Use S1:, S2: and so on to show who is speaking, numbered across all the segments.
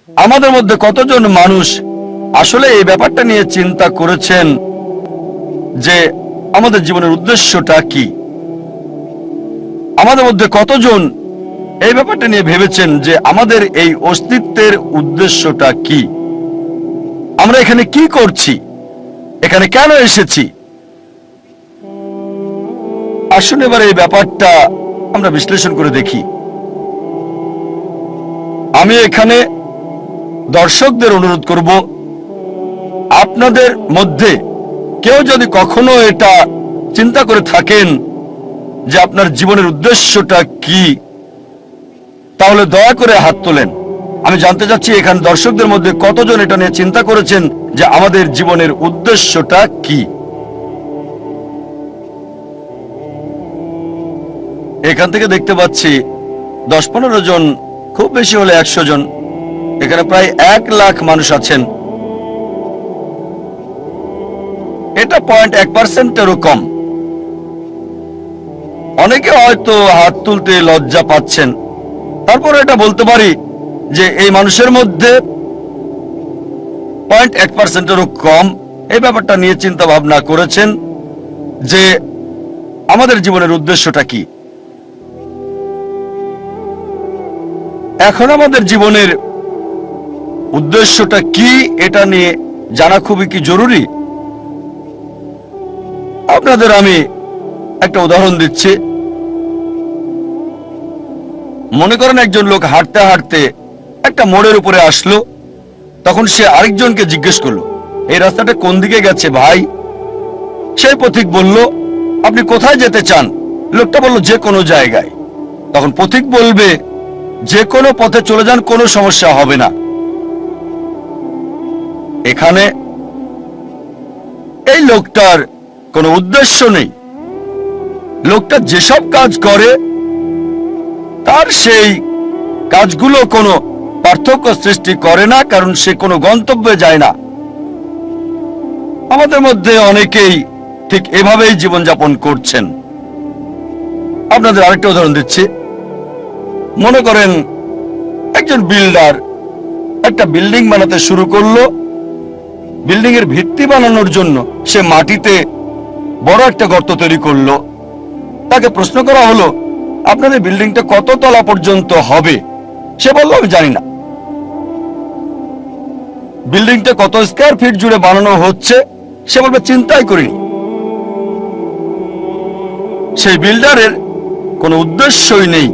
S1: আমাদের মধ্যে কতজন মানুষ আসলে এই ব্যাপারটা নিয়ে চিন্তা করেছেন যে আমাদের জীবনের উদ্দেশ্যটা কি? আমাদের মধ্যে কতজন এই ব্যাপারটা নিয়ে ভেবেছেন যে আমাদের এই অস্তিত্বের উদ্দেশ্যটা কি? আমরা এখানে কি করছি? এখানে কেন এসেছি? আসুন এবার এই ব্যাপারটা আমরা বিশ্লেষণ করে দেখি। আমি এখানে দর্শকদের অনুরোধ করব, আপনাদের মধ্যে কেউ যদি কখনো এটা চিন্তা করে থাকেন যে আপনার জীবনের উদ্দেশ্যটা কি, তাহলে দয়া করে হাত তোলেন। আমি জানতে চাচ্ছি এখানে দর্শকদের মধ্যে কতজন এটা নিয়ে চিন্তা করেছেন যে আমাদের জীবনের উদ্দেশ্যটা কি। এখান থেকে দেখতে পাচ্ছি 10-15 জন, খুব বেশি হলে 100 জন। এখানে প্রায় 1 লাখ মানুষ আছেন। এটা 0.1%-এরও কম। অনেকে হয়তো হাত তুলতে লজ্জা পাচ্ছেন। তারপর এটা বলতে পারি যে এই মানুষের মধ্যে 0.1%-এরও কম এই ব্যাপারটা নিয়ে চিন্তা ভাবনা করেছেন যে আমাদের জীবনের উদ্দেশ্যটা কি। এখন আমাদের জীবনের উদ্দেশ্যটা কি এটা নিয়ে জানা খুবই কি জরুরি। আপনাদের আমি একটা উদাহরণ দিচ্ছি। মনে করেন একজন লোক হাঁটতে হাঁটতে একটা মোড়ের উপরে আসলো। তখন সে আরেকজনকে জিজ্ঞেস করলো, এই রাস্তাটা কোন দিকে গেছে ভাই? সেই পথিক বলল, আপনি কোথায় যেতে চান? লোকটা বলল, যে কোনো জায়গায়। তখন পথিক বলবে, যে কোনো পথে চলে যান, কোনো সমস্যা হবে না। এখানে এই লোকটার কোনো উদ্দেশ্য নেই। লোকটা যেসব কাজ করে তার সেই কাজগুলো কোনো পার্থক্য সৃষ্টি করে না, কারণ সে কোনো গন্তব্যে যায় না। আমাদের মধ্যে অনেকেই ঠিক এভাবেই জীবনযাপন করছেন। আপনাদের আরেকটা উদাহরণ দিচ্ছি। মনে করেন একজন বিল্ডার একটা বিল্ডিং বানাতে শুরু করলো। বিল্ডিং এর ভিত্তি বানানোর জন্য সে মাটিতে বড় একটা গর্ত তৈরি করলো। তাকে প্রশ্ন করা হলো, আপনাদের বিল্ডিংটা কত তলা পর্যন্ত হবে? সে বলল, আমি জানি না। বিল্ডিংটা কত স্কয়ার ফিট জুড়ে বানানো হচ্ছে? সে বলবে, চিন্তাই করিনি। সেই বিল্ডারের কোনো উদ্দেশ্যই নেই।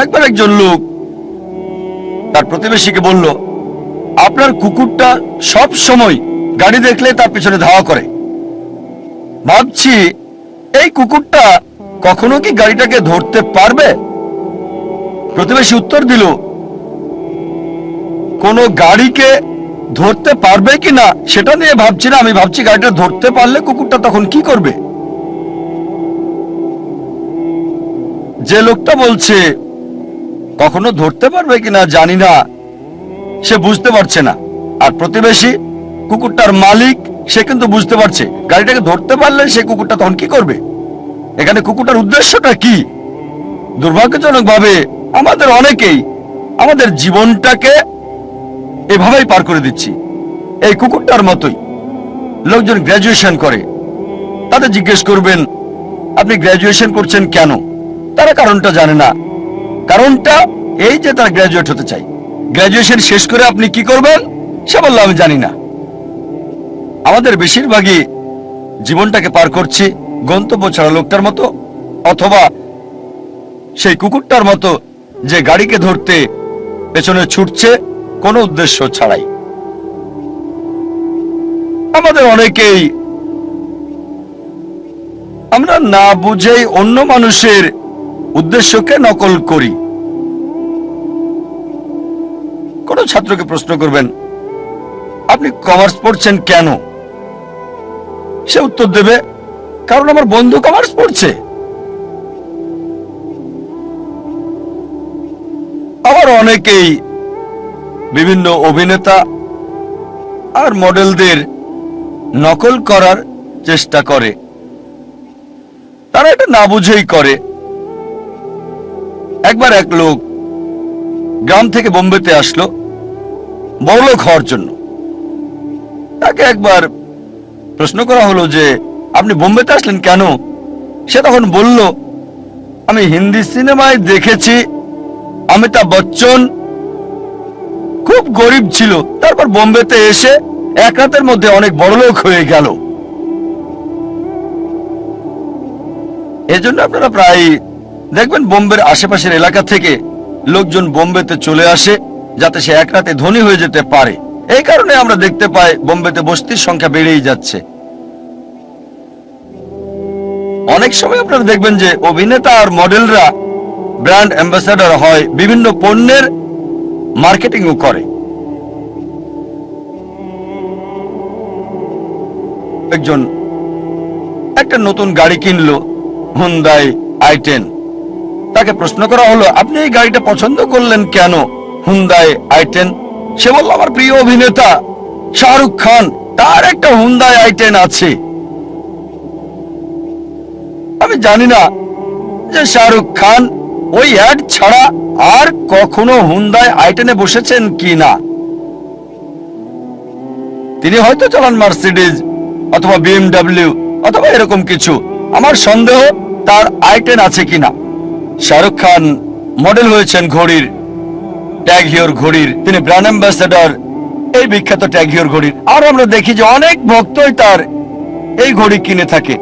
S1: একবার একজন লোক তার প্রতিবেশীকে বলল, আপনার কুকুরটা সব সময় গাড়ি দেখলে তার পিছনে ধাওয়া করে। ভাবছি এই কুকুরটা কখনো কি গাড়িটাকে ধরতে পারবে? প্রতিবেশী উত্তর দিল, কোনো গাড়িকে ধরতে পারবে কিনা সেটা নিয়ে ভাবছি না, আমি ভাবছি গাড়িটা ধরতে পারলে কুকুরটা তখন কি করবে। যে লোকটা বলছে কখনো ধরতে পারবে কিনা জানি না, সে বুঝতে পারছে না। আর প্রতিবেশী কুকুরটার মালিক, সে কিন্তু বুঝতে পারছে গাড়িটাকে ধরতে পারলে সে কুকুরটা তখন কি করবে। এখানে কুকুরটার উদ্দেশ্যটা কি? দুর্ভাগ্যজনকভাবে আমাদের অনেকেই আমাদের জীবনটাকে এভাবেই পার করে দিচ্ছি, এই কুকুরটার মতোই। লোকজন গ্র্যাজুয়েশন করে, তাদের জিজ্ঞেস করবেন, আপনি গ্র্যাজুয়েশন করছেন কেন? তারা কারণটা জানে না। কারণটা এই যে তারা গ্র্যাজুয়েট হতে চায়। গ্র্যাজুয়েশন শেষ করে আপনি কি করবেন? সে বলল, আমি জানি না। আমাদের বেশিরভাগই জীবনটাকে পার করছি গন্তব্য ছাড়া লোকটার মতো, অথবা সেই কুকুরটার মতো যে গাড়িকে ধরতে পেছনে ছুটছে কোনো উদ্দেশ্য ছাড়াই। আমাদের অনেকেই আমরা না বুঝেই অন্য মানুষের উদ্দেশ্যকে নকল করি। কোন ছাত্রকে প্রশ্ন করবেন, আপনি কমার্স পড়ছেন কেন? সে উত্তর দেবে, কারণ আমার বন্ধু কমার্স পড়ছে। আবার অনেকেই বিভিন্ন অভিনেতা আর মডেলদের নকল করার চেষ্টা করে। তারা এটা না বুঝেই করে। একবার এক লোক গ্রাম থেকে বোম্বেতে আসলো বড়লোক হওয়ার জন্য। তাকে একবার প্রশ্ন করা হলো যে আপনি বোম্বেতে আসলেন কেন? সে তখন বলল, আমি হিন্দি সিনেমায় দেখেছি অমিতাভ বচ্চন খুব গরিব ছিল, তারপর বোম্বেতে এসে এক রাতের মধ্যে অনেক বড়লোক হয়ে গেল। এজন্য আপনারা প্রায় দেখবেন বোম্বের আশেপাশের এলাকা থেকে লোকজন বোম্বেতে চলে আসে যাতে সে এক রাতে ধনী হয়ে যেতে পারে। এই কারণে আমরা দেখতে পাই বোম্বেতে বস্তির সংখ্যা বেড়েই যাচ্ছে। অনেক সময় আপনারা দেখবেন যে অভিনেতা আর মডেলরা ব্র্যান্ড অ্যাম্বাসাডর হয়, বিভিন্ন পণ্যের মার্কেটিংও করে। একজন একটা নতুন গাড়ি কিনলো, হুন্ডাই i10। তাকে প্রশ্ন করা হলো, আপনি এই গাড়িটা পছন্দ করলেন কেন? Hyundai i10। সে বলল, আমার প্রিয় অভিনেতা শাহরুখ খান, তার একটা হুন্ডাই i10 আছে। আমি জানি না যে শাহরুখ খান ওই অ্যাড ছাড়া আর কখনো হুন্ডাই i10-এ বসেছেন কি না। তিনি হয়তো চালান মার্সিডিজ অথবা BMW অথবা এরকম কিছু। আমার সন্দেহ তার i10 আছে কিনা। শাহরুখ খান মডেল হয়েছেন ঘড়ির, ট্যাগ হিওর ঘড়ির, তিনি ব্র্যান্ড অ্যাম্বাসেডর এই বিখ্যাত ট্যাগ হিওর ঘড়ির। আর আমরা দেখি যে অনেক ভক্তই তার এই ঘড়ি কিনে থাকে।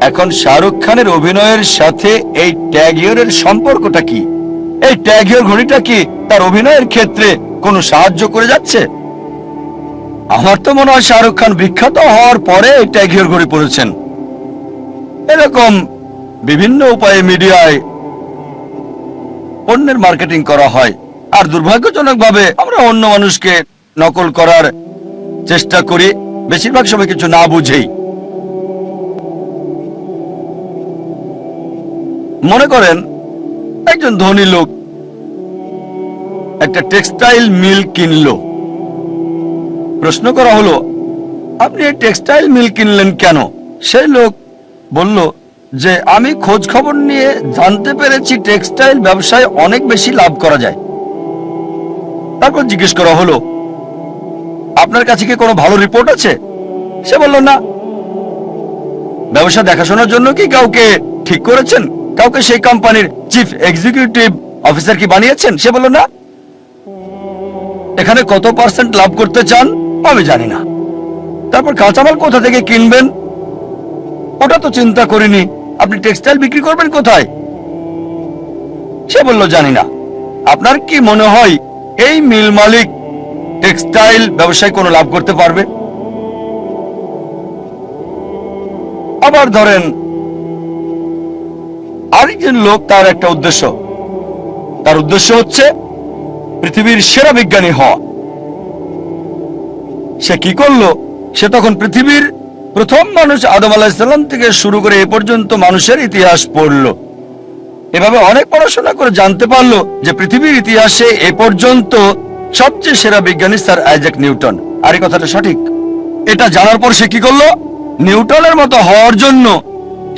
S1: এখন শাহরুখ খানের অভিনয়ের সাথে এই ট্যাগ হিওরের সম্পর্কটা কি? এই ট্যাগ হিওর ঘড়িটা কি তার অভিনয়ের ক্ষেত্রে কোনো সাহায্য করে যাচ্ছে? আমার তো মনে হয় শাহরুখ খান বিখ্যাত হওয়ার পরে এই ট্যাগ হিওর ঘড়ি পরেছেন। এরকম বিভিন্ন উপায়ে মিডিয়ায় পণ্যের মার্কেটিং করা হয়, আর দুর্ভাগ্যজনকভাবে আমরা অন্য মানুষকে নকল করার চেষ্টা করি, বেশিরভাগ সময় কিছু না বুঝেই। মনে করেন একজন ধনী লোক একটা টেক্সটাইল মিল কিনলো। প্রশ্ন করা হলো, আপনি এই টেক্সটাইল মিল কিনলেন কেন? সেই লোক বলল যে আমি খোঁজ খবর নিয়ে জানতে পেরেছি টেক্সটাইল ব্যবসায় অনেক বেশি লাভ করা যায়। তারপর জিজ্ঞেস করা হলো, আপনার কাছে কি কোনো ভালো রিপোর্ট আছে? সে বলল, না। ব্যবসা দেখাশোনার জন্য কি কাউকে ঠিক করেছেন? কাউকে সেই কোম্পানির চিফ এক্সিকিউটিভ অফিসার কি বানিয়েছেন? সে বলল, না। এখানে কত পার্সেন্ট লাভ করতে চান? আমি জানি না। তারপর কাঁচামাল কোথা থেকে কিনবেন? ওটা তো চিন্তা করিনি। আপনি টেক্সটাইল বিক্রি করবেন কোথায়? সে বলল, জানি না। আপনার কি মনে হয় এই মিল মালিক টেক্সটাইল ব্যবসায় কোনো লাভ করতে পারবে? আবার ধরেন আরেকজন লোক, তার একটা উদ্দেশ্য, তার উদ্দেশ্য হচ্ছে পৃথিবীর সেরা বিজ্ঞানী হওয়া। সে কি করলো? সে তখন পৃথিবীর প্রথম মানুষ আদম আলাইহিস সালাম থেকে শুরু করে এ পর্যন্ত মানুষের ইতিহাস পড়ল। এভাবে অনেক পড়াশোনা করে জানতে পারলো যে পৃথিবীর ইতিহাসে এ পর্যন্ত সবচেয়ে সেরা বিজ্ঞানী স্যার আইজ্যাক নিউটন। আর এই কথাটা সঠিক। এটা জানার পর সে কি করলো? নিউটনের মতো হওয়ার জন্য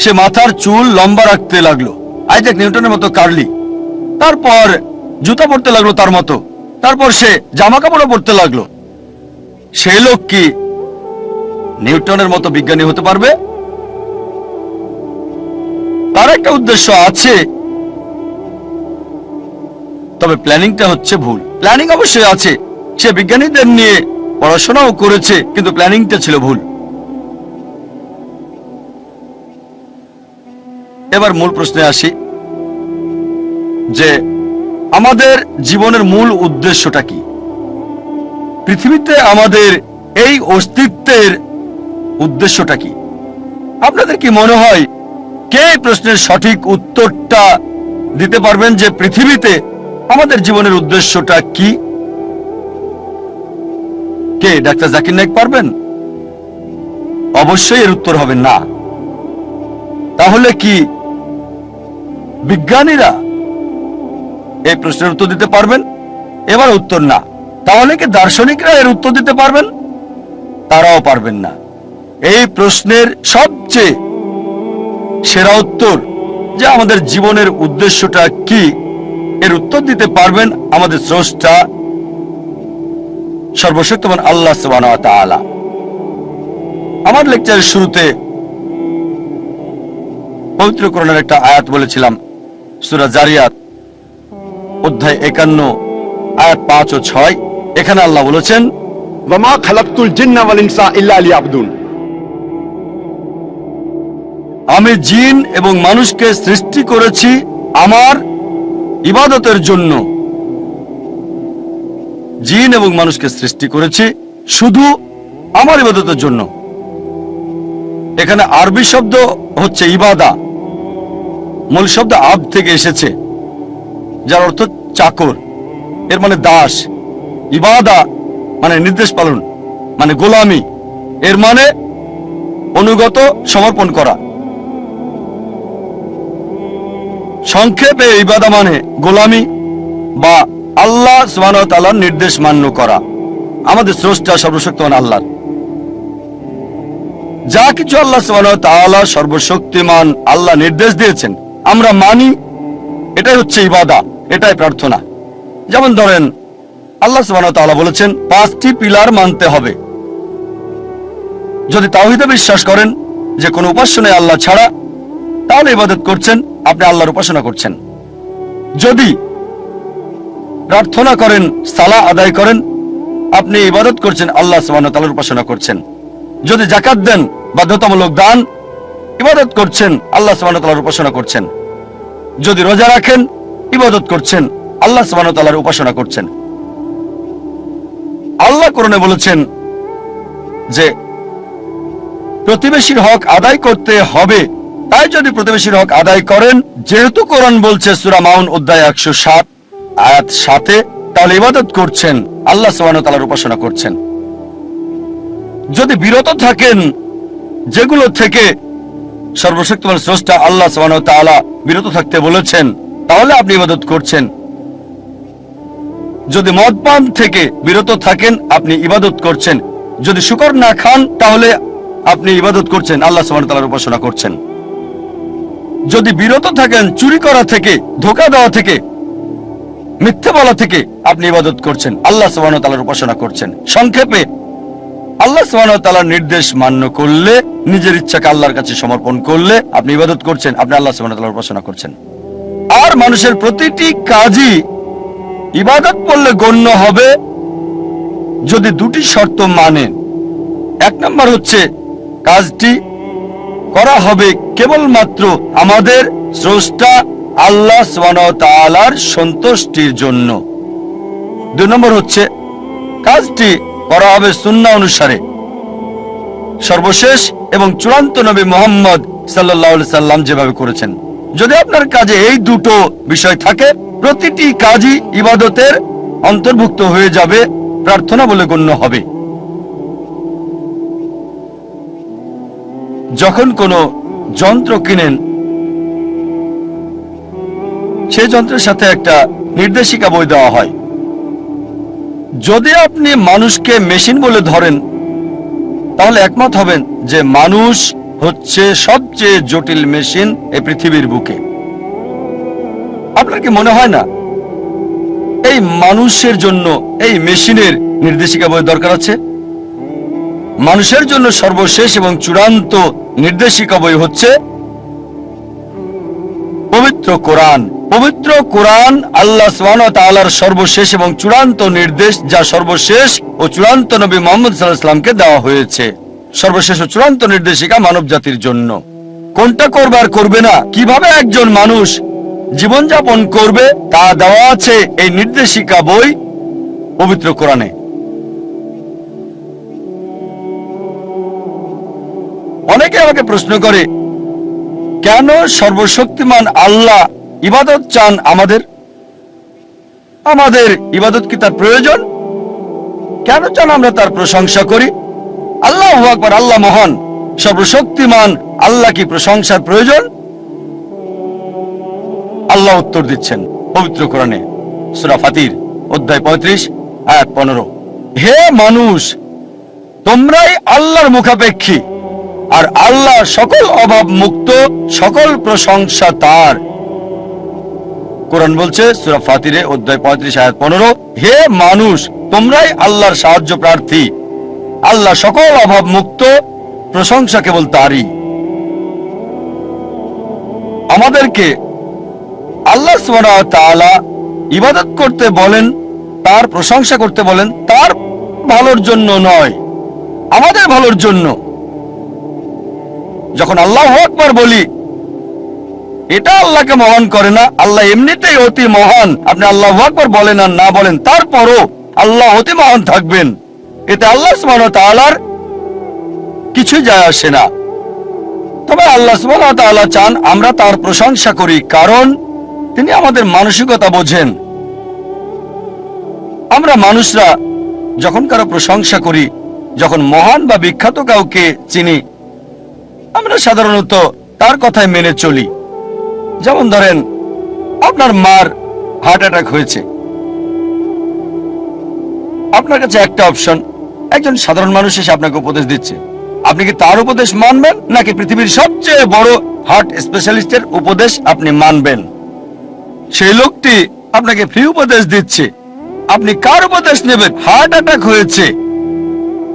S1: সে মাথার চুল লম্বা রাখতে লাগলো, আইজ্যাক নিউটনের মতো কার্লি। তারপর জুতা পরতে লাগলো তার মতো। তারপর সে জামা কাপড়ও পরতে লাগলো। সেই লোক কি নিউটনের মতো বিজ্ঞানী হতে পারবে? তার একটা উদ্দেশ্য আছে, তবে প্ল্যানিংটা হচ্ছে ভুল। প্ল্যানিং অবশ্যই আছে, সে বিজ্ঞানীদের নিয়ে পড়াশোনাও করেছে, কিন্তু প্ল্যানিংটা ছিল ভুল। এবার মূল প্রশ্নে আসি যে আমাদের জীবনের মূল উদ্দেশ্যটা কি? পৃথিবীতে আমাদের এই অস্তিত্বের উদ্দেশ্যটা কি? আপনাদের কি মনে হয় কে এই প্রশ্নের সঠিক উত্তরটা দিতে পারবেন যে পৃথিবীতে আমাদের জীবনের উদ্দেশ্যটা কি? কে? ডাক্তার জাকির নায়েক পারবেন? অবশ্যই এর উত্তর হবে না। তাহলে কি বিজ্ঞানীরা এই প্রশ্নের উত্তর দিতে পারবেন? এবার উত্তর না। তাহলে কি দার্শনিকরা এর উত্তর দিতে পারবেন? তারাও পারবেন না। এই প্রশ্নের সবচেয়ে সেরা উত্তর যে আমাদের জীবনের উদ্দেশ্যটা কি, এর উত্তর দিতে পারবেন আমাদের স্রষ্টা সর্বশক্তিমান আল্লাহ সুবহানাহু ওয়া তাআলা। আমার লেকচারের শুরুতে পবিত্র কোরআনের একটা আয়াত বলেছিলাম, সূরা জারিয়াত অধ্যায় 51 আয়াত 5 ও 6। এখানে আল্লাহ বলেছেন,
S2: ওয়ামা খালাকতুল জিন্না ওয়াল ইনসা ইল্লা লিয়াবুদুন।
S1: আমি জিন এবং মানুষকে সৃষ্টি করেছি আমার ইবাদতের জন্য। জিন এবং মানুষকে সৃষ্টি করেছি শুধু আমার ইবাদতের জন্য। এখানে আরবি শব্দ হচ্ছে ইবাদা, মূল শব্দ আব থেকে এসেছে, যার অর্থ চাকর, এর মানে দাস। ইবাদা মানে নির্দেশ পালন, মানে গোলামি, এর মানে অনুগত, সমর্পণ করা। সংক্ষেপে ইবাদা মানে গোলামি বা আল্লাহ সুবহানাহু ওয়া তাআলার নির্দেশ মান্য করা। আমাদের স্রষ্টা সর্বশক্তিমান আল্লাহ, যা কিছু আল্লাহ সুবহানাহু ওয়া তাআলা সর্বশক্তিমান আল্লাহ নির্দেশ দিয়েছেন আমরা মানি, এটাই হচ্ছে ইবাদা, এটাই প্রার্থনা। যেমন ধরেন আল্লাহ সুবহানাহু ওয়া তাআলা বলেছেন 5টি পিলার মানতে হবে। যদি তাওহীদে বিশ্বাস করেন যে কোনো উপাস্য নেই আল্লাহ ছাড়া, তাহলে ইবাদত করছেন, আপনি আল্লাহর উপাসনা করছেন। যদি প্রার্থনা করেন, সালাহ আদায় করেন, আপনি ইবাদত করছেন, আল্লাহ সুবহানাহু ওয়া তাআলার উপাসনা করছেন। যদি যাকাত দেন, বাধ্যতামূলক দান, ইবাদত করছেন, আল্লাহ সুবহানাহু ওয়া তাআলার উপাসনা করছেন। যদি রোজা রাখেন, ইবাদত করছেন, আল্লাহ সুবহানাহু ওয়া তাআলার উপাসনা করছেন। আল্লাহ কোরআনে বলেছেন যে প্রতিবেশীর হক আদায় করতে হবে, তাই যদি প্রতিবেশীর হক আদায় করেন, যেহেতু কোরআন বলছে সূরা মাউন অধ্যায় 107 আয়াত 7, তাহলে ইবাদত করছেন, আল্লাহ সুবহানাহু ওয়া তাআলার উপাসনা করছেন। যদি বিরত থাকেন যেগুলো থেকে সর্বশক্তিমান স্রষ্টা আল্লাহ সুবহানাহু ওয়া তাআলা বিরত থাকতে বলেছেন, তাহলে আপনি ইবাদত করছেন। যদি মদপান থেকে বিরত থাকেন, আপনি ইবাদত করছেন। যদি শুকর না খান, তাহলে আপনি ইবাদত করছেন, আল্লাহ সুবহানাহু ওয়া তাআলার উপাসনা করছেন। যদি বিরত থাকেন চুরি করা থেকে, ধোঁকা দেওয়া থেকে, মিথ্যা বলা থেকে, আপনি ইবাদত করছেন, আল্লাহ সুবহানাহু ওয়া তাআলার উপাসনা করছেন। সংক্ষেপে আল্লাহ সুবহানাহু ওয়া তাআলার নির্দেশ মান্য করলে, নিজের ইচ্ছাকে আল্লাহর কাছে সমর্পণ করলে আপনি ইবাদত করছেন, আপনি আল্লাহ সুবহানাহু ওয়া তাআলার উপাসনা করছেন। আর মানুষের প্রতিটি কাজই ইবাদত বললে গণ্য হবে যদি দুটি শর্ত মানেন। এক নম্বর হচ্ছে কাজটি করা হবে কেবলমাত্র আমাদের স্রষ্টা আল্লাহ সুবহানাহু ওয়া তাআলার সন্তুষ্টির জন্য। 2 নম্বর হচ্ছে কাজটি করা হবে সুন্নাহ অনুসারে, সর্বশেষ এবং চূড়ান্ত নবী মুহাম্মদ সাল্লাল্লাহু আলাইহি সাল্লাম যেভাবে করেছেন। যদি আপনার কাজে এই দুটো বিষয় থাকে, প্রতিটি কাজই ইবাদতের অন্তর্ভুক্ত হয়ে যাবে, প্রার্থনা বলে গণ্য হবে। যখন কোনো যন্ত্র কিনেন, সেই যন্ত্রের সাথে একটা নির্দেশিকা বই দেওয়া হয়। যদি আপনি মানুষকে মেশিন বলে ধরেন, তাহলে একমত হবেন যে মানুষ হচ্ছে সবচেয়ে জটিল মেশিন এই পৃথিবীর বুকে। আপনার কি মনে হয় না এই মানুষের জন্য এই মেশিনের নির্দেশিকা বই দরকার আছে? মানুষের জন্য সর্বশেষ এবং চূড়ান্ত নির্দেশিকা বই হচ্ছে পবিত্র কোরআন। পবিত্র কোরআন আল্লাহ সুবহানাহু ওয়া তাআলার সর্বশেষ এবং চূড়ান্ত নির্দেশ, যা সর্বশেষ ও চূড়ান্ত নবী মুহাম্মদ সাল্লাল্লাহু আলাইহি ওয়াসাল্লামকে দেওয়া হয়েছে। সর্বশেষ ও চূড়ান্ত নির্দেশিকা মানব জাতির জন্য। কোনটা করবে আর করবে না, কিভাবে একজন মানুষ জীবনযাপন করবে, তা দেওয়া আছে এই নির্দেশিকা বই পবিত্র কোরআনে। অনেকে আমাকে প্রশ্ন করে, কেন সর্বশক্তিমান আল্লাহ ইবাদত চান আমাদের? আমাদের ইবাদত কি তার প্রয়োজন? কেন চান আমরা তার প্রশংসা করি? আল্লাহু আকবার, আল্লাহ মহান, সর্বশক্তিমান আল্লাহ কি প্রশংসার প্রয়োজন? আল্লাহ উত্তর দিচ্ছেন পবিত্র কোরআনে, সূরা ফাতির অধ্যায় 35 আয়াত 15। হে মানুষ, তোমরাই আল্লাহর মুখাপেক্ষী, আর আল্লাহ সকল অভাব মুক্ত, সকল প্রশংসা তার। কোরআন বলছে সূরা ফাতিরে অধ্যায় 35 আয়াত 15, হে মানুষ, তোমরাই আল্লাহর সাহায্য প্রার্থী, আল্লাহ সকল অভাব মুক্ত, প্রশংসা কেবল তারই। আমাদেরকে আল্লাহ সুবহানাহু ওয়া তাআলা ইবাদত করতে বলেন, তার প্রশংসা করতে বলেন, তার ভালোর জন্য নয়, আমাদের ভালোর জন্য। যখন আল্লাহু আকবার বলি, এটা আল্লাহকে মহান করে না, আল্লাহ এমনিতেই অতি মহান। আপনি আল্লাহু আকবার বলেন আর না বলেন, তারপরও আল্লাহ অতি মহান থাকবেন। এতে আল্লাহ সুবহানাহু ওয়া তাআলার কিছু যায় আসে না। তবে আল্লাহ সুবহানাহু ওয়া তাআলা চান আমরা তার প্রশংসা করি, কারণ তিনি আমাদের মানসিকতা বোঝেন। আমরা মানুষরা যখন কারো প্রশংসা করি, যখন মহান বা বিখ্যাত কাউকে চিনি, আমরা সাধারণত তার কথায় মেনে চলি। যেমন ধরেন, আপনার মার হার্ট অ্যাটাক হয়েছে, আপনার কাছে একটা অপশন, একজন সাধারণ মানুষ এসে আপনাকে উপদেশ দিচ্ছে, আপনি কি তার উপদেশ মানবেন নাকি পৃথিবীর সবচেয়ে বড় হার্ট স্পেশালিস্টের উপদেশ আপনি মানবেন? সেই লোকটি আপনাকে ফ্রি উপদেশ দিচ্ছে, আপনি কার উপদেশ নেবেন? হার্ট অ্যাটাক হয়েছে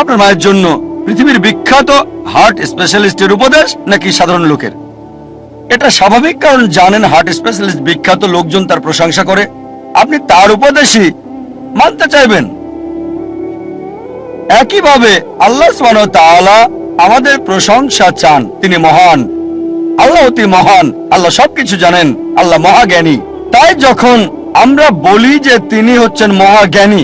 S1: আপনার মায়ের জন্য, পৃথিবীর বিখ্যাত হার্ট স্পেশালিস্টের উপদেশ নাকি সাধারণ লোকের? এটা স্বাভাবিক, কারণ জানেন হার্ট স্পেশালিস্ট বিখ্যাত, লোকজন তার প্রশংসা করে, আপনি তার উপদেশই মানতে চাইবেন। একইভাবে আল্লাহ সুবহানাহু ওয়া তাআলা আমাদের প্রশংসা চান। তিনি মহান, আল্লাহ অতি মহান, আল্লাহ সবকিছু জানেন, আল্লাহ মহাজ্ঞানী। তাই যখন আমরা বলি যে তিনি হচ্ছেন মহাজ্ঞানী,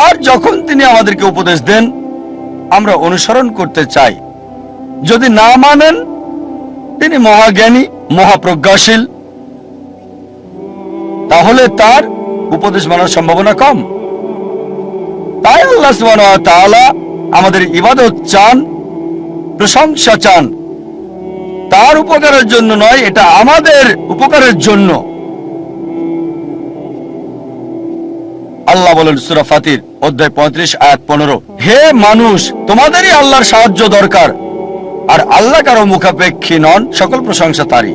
S1: আর যখন তিনি আমাদেরকে উপদেশ দেন, আমরা অনুসরণ করতে চাই। যদি না মানেন তিনি মহাজ্ঞানী, মহাপ্রজ্ঞাশীল, তাহলে তার উপদেশ মানার সম্ভাবনা কম। তাই আল্লাহ সুবহানাহু ওয়া তাআলা আমাদের ইবাদত চান, প্রশংসা চান, তার উপকারের জন্য নয়, এটা আমাদের উপকারের জন্য। আল্লাহ বলেন সূরা ফাতির অধ্যায় 35 আয়াত 15, হে মানুষ, তোমাদেরই আল্লাহর সাহায্য দরকার, আর আল্লাহ কারো মুখাপেক্ষী নন, সকল প্রশংসা তারই।